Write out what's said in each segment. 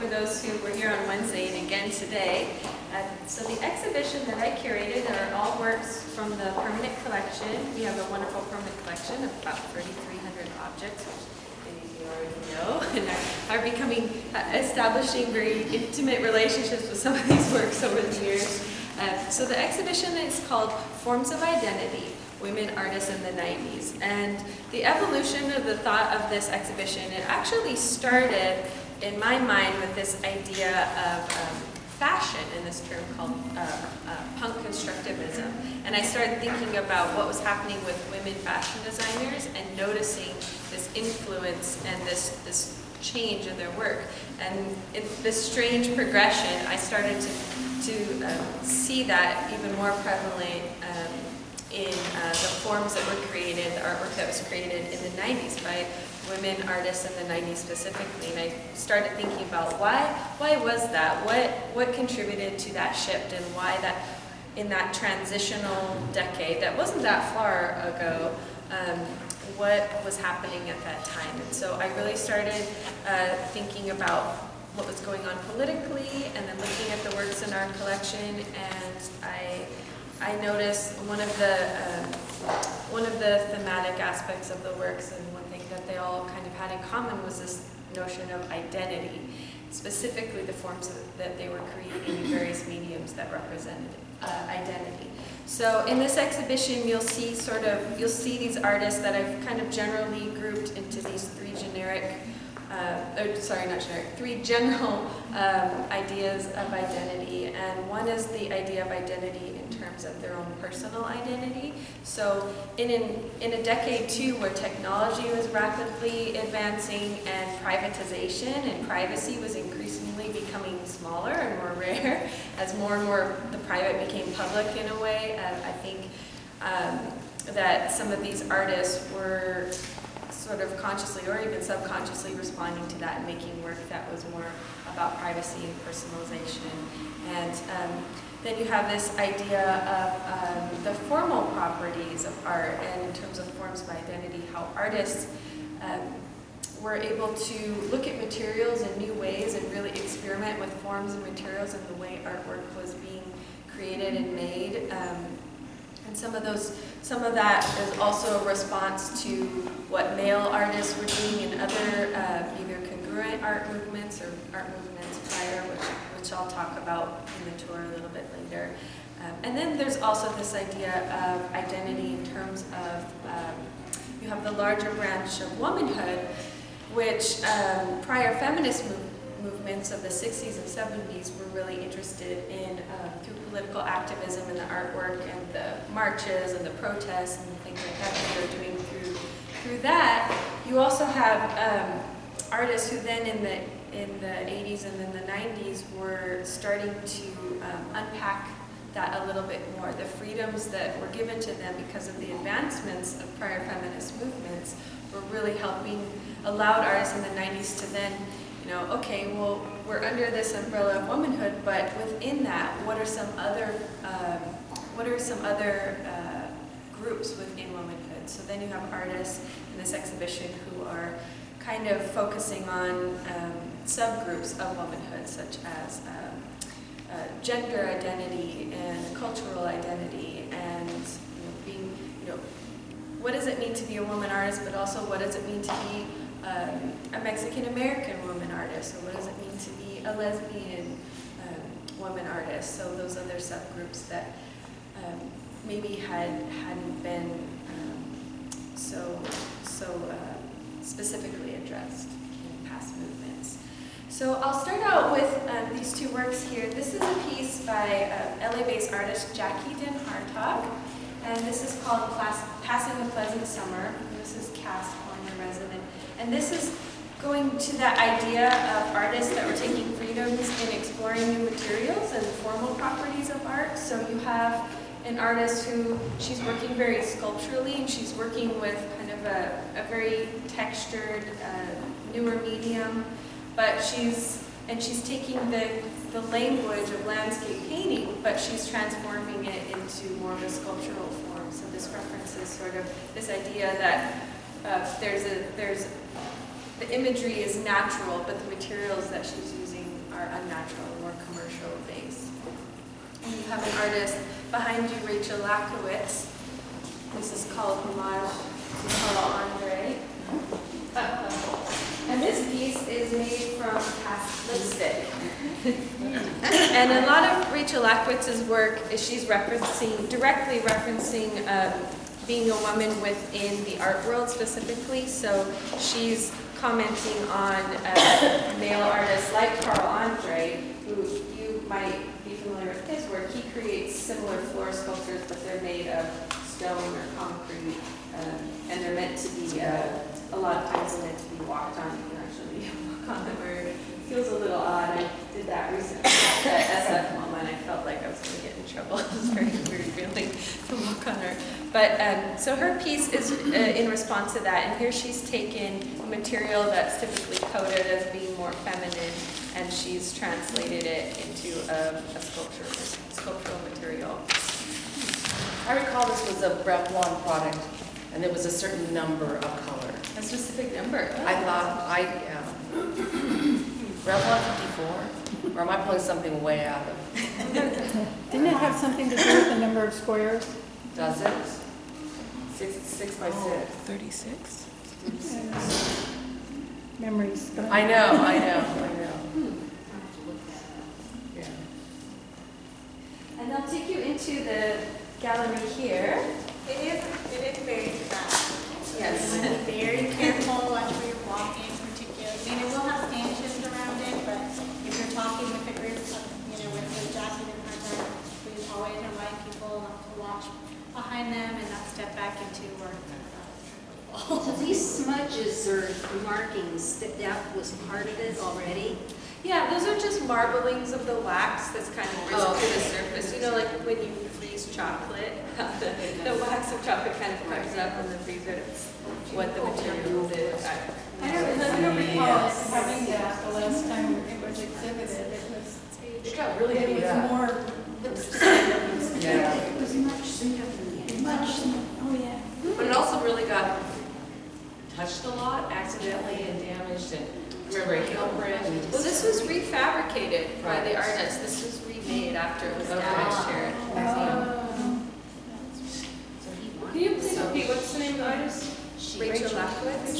for those who were here on Wednesday and again today. So the exhibition that I curated are all works from the permanent collection. We have a wonderful permanent collection of about 3,300 objects, which many of you already know, and are establishing very intimate relationships with some of these works over the years. So the exhibition is called Forms of Identity, Women Artists in the 90s. And the evolution of the thought of this exhibition, it actually started in my mind with this idea of fashion in this term called punk constructivism. And I started thinking about what was happening with women fashion designers and noticing this influence and this change in their work. And in this strange progression, I started to see that even more prevalent in the forms that were created, the artwork that was created in the 90s by women artists in the 90s specifically. And I started thinking about why was that? What contributed to that shift, and why that in that transitional decade that wasn't that far ago, what was happening at that time. And so I really started thinking about what was going on politically, and then looking at the works in our collection, and I noticed one of the thematic aspects of the works, and one thing that they all kind of had in common was this notion of identity, specifically the forms that they were creating in various mediums that represented identity. So in this exhibition, you'll see these artists that I've kind of generally grouped into these three general ideas of identity. And one is the idea of identity in terms of their own personal identity. So in a decade too where technology was rapidly advancing and privatization and privacy was increasingly becoming smaller and more rare as more and more the private became public in a way, I think that some of these artists were sort of consciously or even subconsciously responding to that and making work that was more about privacy and personalization. And then you have this idea of the formal properties of art, and in terms of forms of identity, how artists were able to look at materials in new ways and really experiment with forms and materials and the way artwork was being created and made. And some of that is also a response to what male artists were doing in other either congruent art movements or art movements prior, which I'll talk about in the tour a little bit later. And then there's also this idea of identity in terms of, you have the larger branch of womanhood, which prior feminist movements of the 60s and 70s were really interested in through political activism and the artwork and the marches and the protests and things like that they were doing through that. You also have artists who then in the 80s and then the 90s were starting to unpack that a little bit more. The freedoms that were given to them because of the advancements of prior feminist movements were really allowed artists in the 90s to then, okay, well, we're under this umbrella of womanhood, but within that, what are some other groups within womanhood? So then you have artists in this exhibition who are kind of focusing on subgroups of womanhood, such as gender identity and cultural identity, and being, what does it mean to be a woman artist, but also what does it mean to be a Mexican-American woman artist, or what does it mean to be a lesbian woman artist? So those other subgroups that maybe hadn't been so specifically addressed in past movements. So I'll start out with these two works here. This is a piece by LA-based artist Jackie Den Hartog, and this is called Passing a Pleasant Summer. And this is Cass calling the resident. And this is going to that idea of artists that were taking freedoms in exploring new materials and formal properties of art. So you have an artist who, she's working very sculpturally, and she's working with kind of a very textured, newer medium, but she's taking the language of landscape painting, but she's transforming it into more of a sculptural form. So this references sort of this idea that the imagery is natural, but the materials that she's using are unnatural, more commercial based. And you have an artist behind you, Rachel Lakowitz. This is called Homage to Carl Andre. And this piece is made from cast lipstick. And a lot of Rachel Lakowitz's work is she's directly referencing being a woman within the art world specifically. So she's commenting on male artists like Carl Andre, who you might be familiar with his work. He creates similar floor sculptures, but they're made of stone or concrete, and they're meant to be, a lot of times they're meant to be walked on. You can actually walk on them, or it feels a little odd. I did that recently at SF MoMA, and I felt like I was going to get in trouble. It was very weird feeling to walk on her. But so her piece is in response to that, and here she's taken a material that's typically coded as being more feminine, and she's translated it into a sculptural material. I recall this was a Revlon product, and there was a certain number of color. A specific number? I thought, Revlon 54? Or am I pulling something way out of? Didn't it have something to do with the number of squares? Does it? 6 by 6. 36? Memories. I know. Yeah. And they'll take you into the gallery here. It is very fast. Yes. You want to be very careful watch where you're walking, particularly. I mean, it will have stanchions around it, but if you're talking with a group of, with the Jackie and Hunter, we always invite people to watch behind them and not step back into work. So these smudges or markings, that was part of it already? Yeah, those are just marblings of the wax that's kind of risen to the surface. You know, like when you freeze chocolate, the wax of chocolate kind of comes up in the freezer. It's what the material is. I don't recall having that the last time it was exhibited. It got really It beat was up. more lipstick. Yeah. It was much, Oh, yeah. But it also really got touched a lot, accidentally, and damaged, and remember a heel print. Well, this was refabricated by the Right. artist. This was remade after it was Okay. damaged here. Can you please repeat what's the name of the artist? Rachel Lakowitz.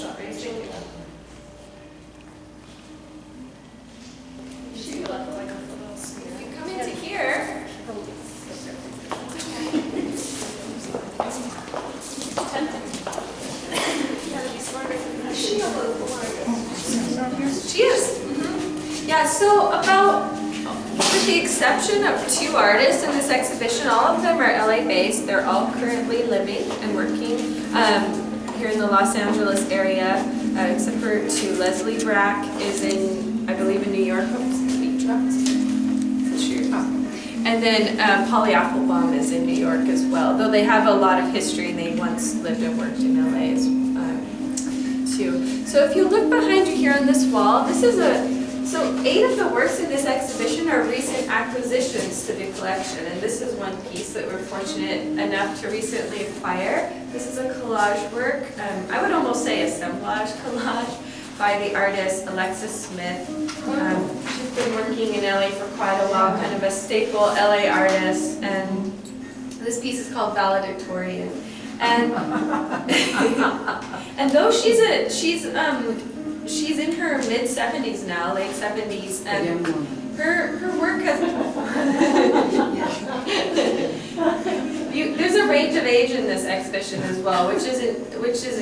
She looked like a little smear. If you come into here, she is. Yeah, so with the exception of 2 artists in this exhibition, all of them are LA based. They're all currently living and working here in the Los Angeles area, except for 2. Leslie Brack is I believe in New York. And then Polly Applebaum is in New York as well, though they have a lot of history. They once lived and worked in LA too. So if you look behind you here on this wall, so 8 of the works in this exhibition are recent acquisitions to the collection, and this is one piece that we're fortunate enough to recently acquire. This is a collage work, I would almost say assemblage collage, by the artist Alexis Smith. She's been working in LA for quite a while, kind of a staple LA artist, and this piece is called Valedictorian. And and though she's in her mid-70s now, late 70s, and her work has there's a range of age in this exhibition as well, which is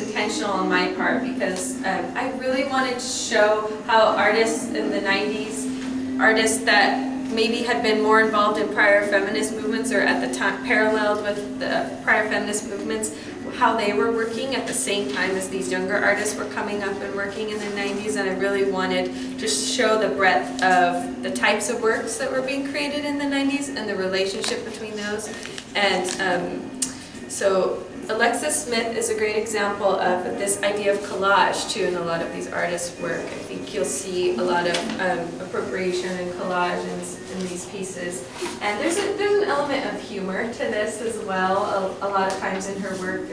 intentional on my part, because I really wanted to show how artists in the 90s, artists that maybe had been more involved in prior feminist movements, or at the time paralleled with the prior feminist movements, how they were working at the same time as these younger artists were coming up and working in the 90s, and I really wanted to show the breadth of the types of works that were being created in the 90s and the relationship between those. And so Alexis Smith is a great example of this idea of collage too in a lot of these artists' work. I think you'll see a lot of appropriation and collage in these pieces. And there's an element of humor to this as well. A lot of times in her work,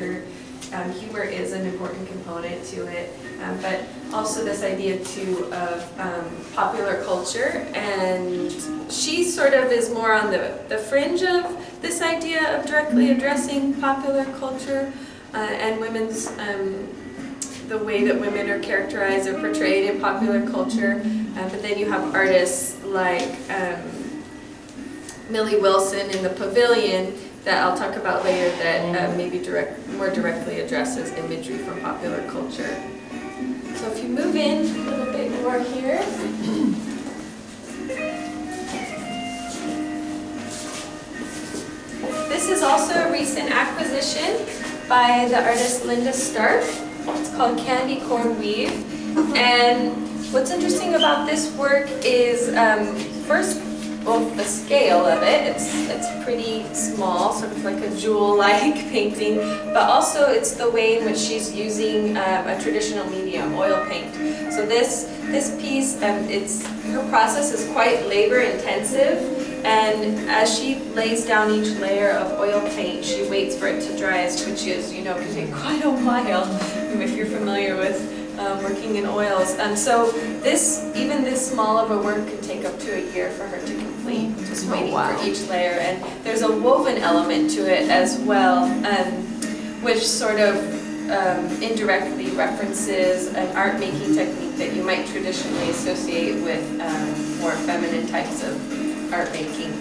humor is an important component to it. But also this idea too of popular culture, and she sort of is more on the fringe of this idea of directly addressing popular culture and women's, the way that women are characterized or portrayed in popular culture. But then you have artists like Millie Wilson in the Pavilion that I'll talk about later that maybe more directly addresses imagery from popular culture. So if you move in a little bit more here. This is also a recent acquisition by the artist Linda Stark. It's called Candy Corn Weave. And what's interesting about this work is first, both the scale of it, it's pretty small, sort of like a jewel-like painting, but also it's the way in which she's using a traditional medium, oil paint. So this piece, her process is quite labor-intensive, and as she lays down each layer of oil paint, she waits for it to dry, which is, you know, can take quite a while if you're familiar with working in oils. So even this small of a work could take up to a year for her to complete, just waiting for each layer. And there's a woven element to it as well, which sort of indirectly references an art making technique that you might traditionally associate with more feminine types of art making.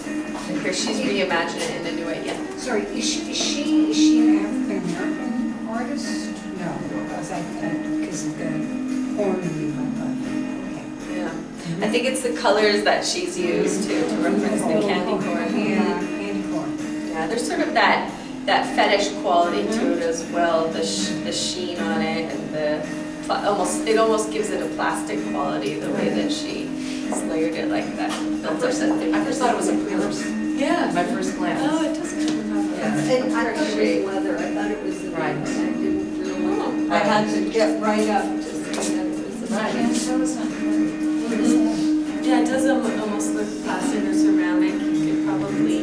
And here she's reimagined it in a new idea. Sorry, is she an African American artist? No, was that because of the horn weave? Yeah, I think it's the colors that she's used to reference the candy corn. Yeah, candy corn. Yeah, there's sort of that fetish quality to it as well. The sheen on it, and it almost gives it a plastic quality the way that she layered it like that. I first thought it was a acrylics. Yeah. My first glance. Oh, it does kind of have Yeah. that. And I thought it was leather, I thought it was the Right. I didn't really, Oh. I had to get right up to see that it was the Right. And so is not Yeah, it does almost look plastic or ceramic. You could probably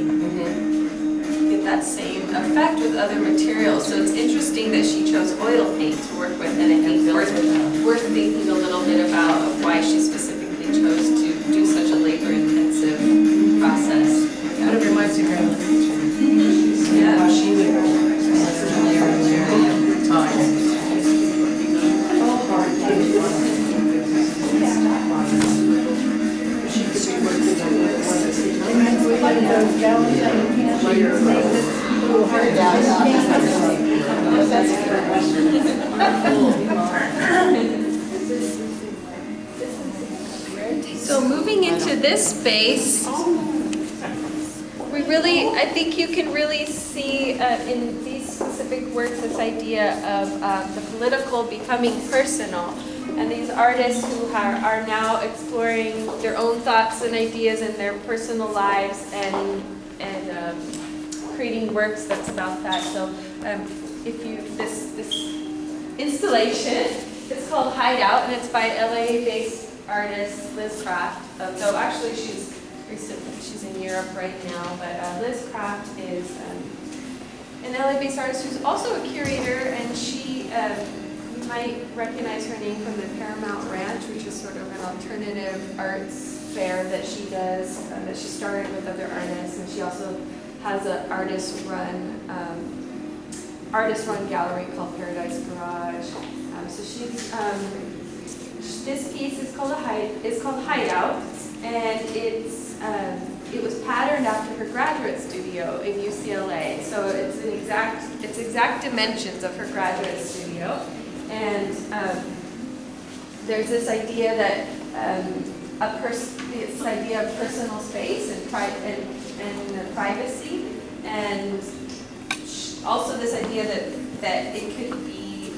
get that same effect with other materials. So it's interesting that she chose oil paint to work with, and I think worth thinking a little bit about of why she specifically chose to do such a labor-intensive process. But it reminds me very much of Yeah. how she would layer and layer time. So moving into this space, I think you can really see in these specific works this idea of the political becoming personal. And these artists who are now exploring their own thoughts and ideas in their personal lives and creating works that's about that. So this installation is called Hideout, and it's by LA-based artist Liz Craft. So actually she's in Europe right now, but Liz Craft is an LA-based artist who's also a curator, and she, you might recognize her name from the Paramount Ranch, which is sort of an alternative arts fair that she does, that she started with other artists, and she also has an artist-run gallery called Paradise Garage. So she's this piece is called Hideout, and it was patterned after her graduate studio in UCLA. So it's exact dimensions of her graduate studio, and there's this idea that this idea of personal space and privacy, and also this idea that it could be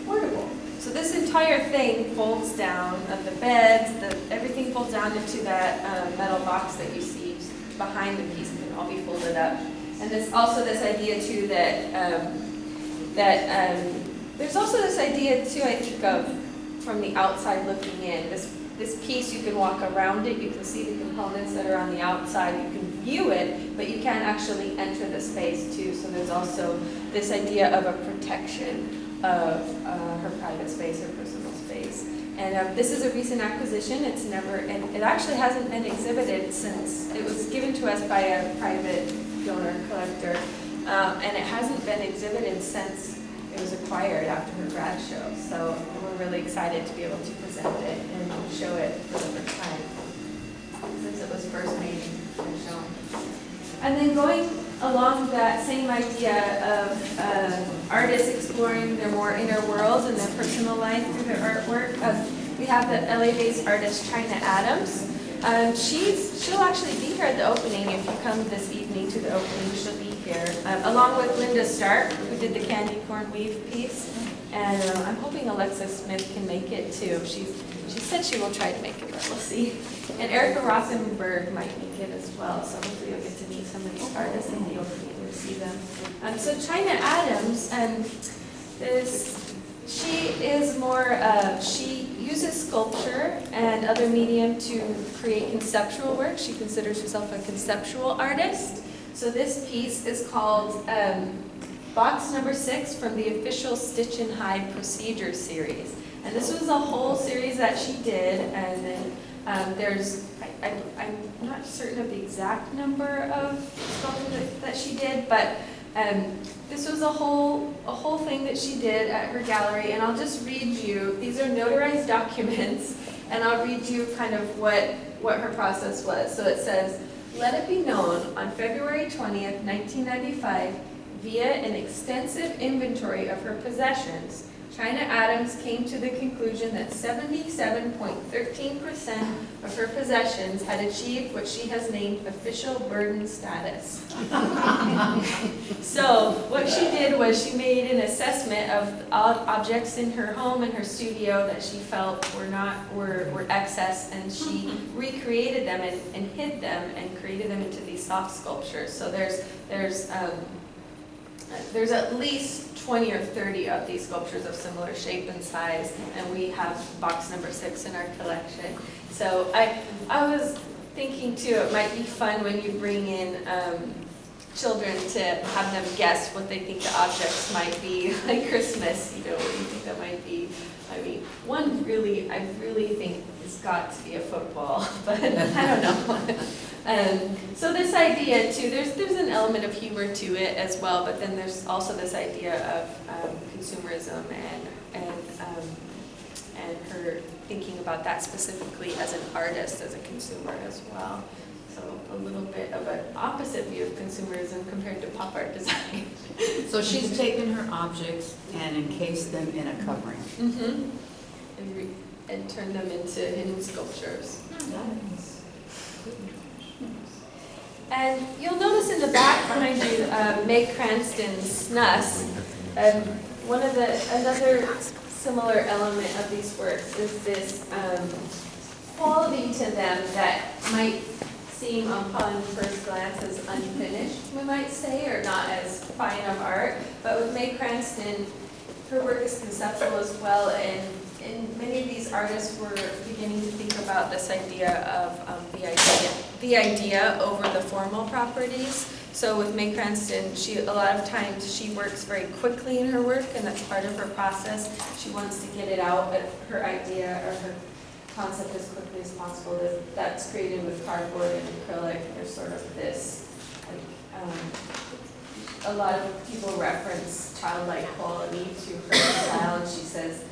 portable. So this entire thing folds down, of the beds, everything folds down into that metal box that you see behind the piece. It can all be folded up. And there's also this idea too there's also this idea too, I think, of from the outside looking in. This piece, you can walk around it, you can see the components that are on the outside, you can view it, but you can't actually enter the space too. So there's also this idea of a protection her private space, her personal space. And this is a recent acquisition. And it actually hasn't been exhibited since it was given to us by a private donor collector. And it hasn't been exhibited since it was acquired after her grad show. So we're really excited to be able to present it and show it for the first time, since it was first made and shown. And then going along that same idea of artists exploring their more inner world and their personal life through their artwork, we have the LA-based artist China Adams. She'll actually be here at the opening. If you come this evening to the opening, she'll be here, along with Linda Stark, who did the candy corn weave piece. And I'm hoping Alexa Smith can make it too. She said she will try to make it, but we'll see. And Erica Rothenberg might make it as well, so hopefully you'll get to meet some of these artists in the opening and see them. So China Adams, she uses sculpture and other medium to create conceptual work. She considers herself a conceptual artist. So this piece is called Box Number 6 from the official Stitch and Hide Procedure series. And this was a whole series that she did, and then I'm not certain of the exact number of sculptures that she did, but this was a whole thing that she did at her gallery, and I'll just read you. These are notarized documents, and I'll read you kind of what her process was. So it says, "Let it be known, on February 20th, 1995, via an extensive inventory of her possessions, China Adams came to the conclusion that 77.13% of her possessions had achieved what she has named official burden status." So what she did was she made an assessment of objects in her home and her studio that she felt were excess, and she recreated them and hid them and created them into these soft sculptures. So there's at least 20 or 30 of these sculptures of similar shape and size, and we have box number 6 in our collection. So I was thinking too, it might be fun when you bring in children to have them guess what they think the objects might be, like Christmas, what do you think that might be? I mean, I really think it's got to be a football, but I don't know. So this idea too, there's an element of humor to it as well, but then there's also this idea of consumerism and her thinking about that specifically as an artist, as a consumer as well. So a little bit of an opposite view of consumerism compared to pop art design. So she's taken her objects and encased them in a covering. Mm-hmm. And turned them into hidden sculptures. Nice. And you'll notice in the back behind you, Meg Cranston's SNUS. Another similar element of these works is this quality to them that might seem upon first glance as unfinished, we might say, or not as fine of art. But with Meg Cranston, her work is conceptual as well, and many of these artists were beginning to think about this idea of the idea over the formal properties. So with Meg Cranston, a lot of times she works very quickly in her work, and that's part of her process. She wants to get it out, but her idea or her concept as quickly as possible. That's created with cardboard and acrylic. There's sort of this, a lot of people reference childlike quality to her style, and she says,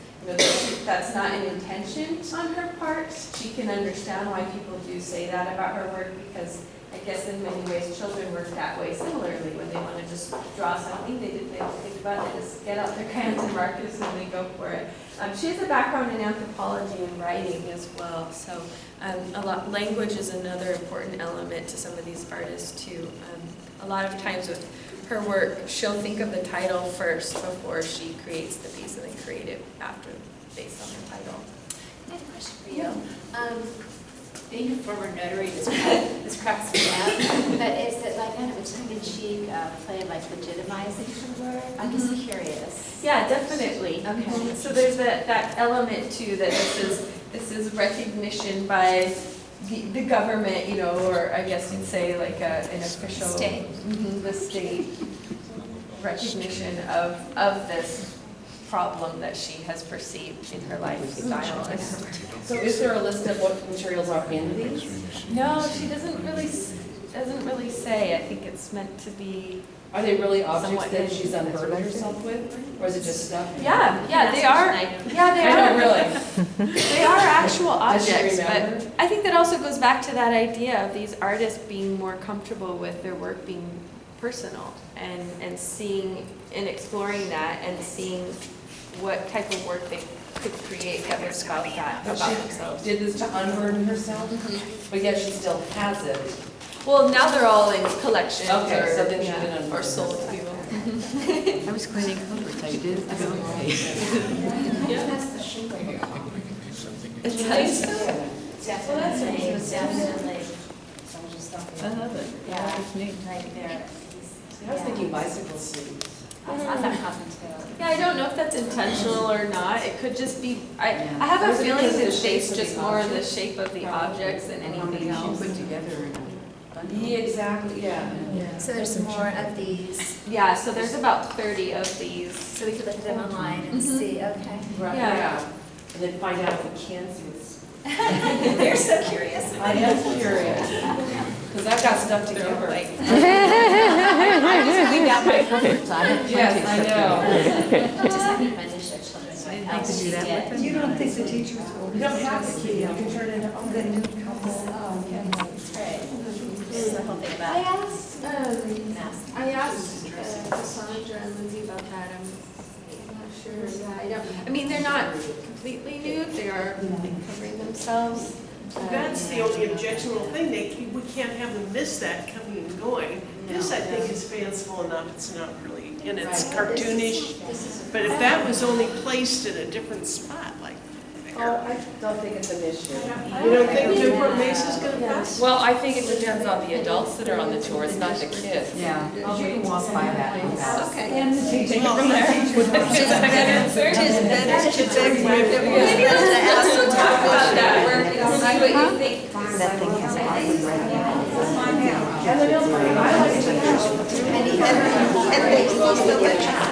that's not an intention on her part. She can understand why people do say that about her work, because I guess in many ways children work that way similarly. When they want to just draw something, they don't think about it, they just get out their crayons and markers and they go for it. She has a background in anthropology and writing as well, so language is another important element to some of these artists too. A lot of times with her work, she'll think of the title first before she creates the piece, and then create it after, based on the title. I have a question for you. Being a former notary, this cracks me up, but is it like kind of a tongue-in-cheek play of like legitimizing her work? I'm just curious. Yeah, definitely. Okay. So there's that element too, that this is recognition by the government, or I guess you'd say like an official state. The state recognition of this problem that she has perceived in her lifestyle. So is there a list of what materials are in these? No, she doesn't really say. I think it's meant to be. Are they really objects Somewhat that hidden. she's unburdened herself with? Or is it just stuff? Yeah, they are. Yeah, they I are. know, really. They are actual Does she objects, remember? but I think that also goes back to that idea of these artists being more comfortable with their work being personal and seeing and exploring that and seeing what type of work they could create that was about that, But about she themselves. did this to unburden herself, but yet she still has it. Well, now they're all in collections Okay, or, so then she yeah, didn't or unburden sold to herself. people. I was cleaning covers, I did, I don't pay. It does. Well, that's definitely. I love it. Yeah, It's neat. like there. I was thinking bicycle suits. I thought happened too. Yeah, I don't know if that's intentional or not. It could just be, I Yeah. have Or a is it feeling because of that the shape it's of just the more the objects? shape of the objects than anything She else. put together in a bundle. Yeah, exactly, yeah. So there's more of these, Yeah, so there's about 30 of these. so we could look at them online and Mhm. see, okay. Right, Yeah. yeah. And then find out if we can see what's. You're so curious. I am curious, because I've got stuff to give her. I just cleaned out my cupboards, I have plenty Yes, of I stuff. know. Just like you finish their children's I didn't house. think to do that with them. You don't think the teachers will? You don't have to keep, you can turn it into, oh, They do Oh, couple. okay, that's great. This is the whole thing I about asked, masks. I asked Cassandra and Lindsay about that. I'm not sure. Yeah, I don't. I mean, they're not completely nude. They are covering themselves. That's the only objectionable thing, we can't have them miss that coming and going. This, I think, is fanciful enough, it's not really, and it's cartoonish, but if that was only placed in a different spot, like Oh, I don't think it's an issue. you don't think Newport Mesa's gonna pass? Well, I think it depends on the adults that are on the tour, it's not the kids. Yeah, you can walk by that and pass. Okay. And the teachers. Is that a good answer? Maybe let's go talk about that work and see what you think. That thing has hardly read. And then you'll find, I like to. And thank you so much.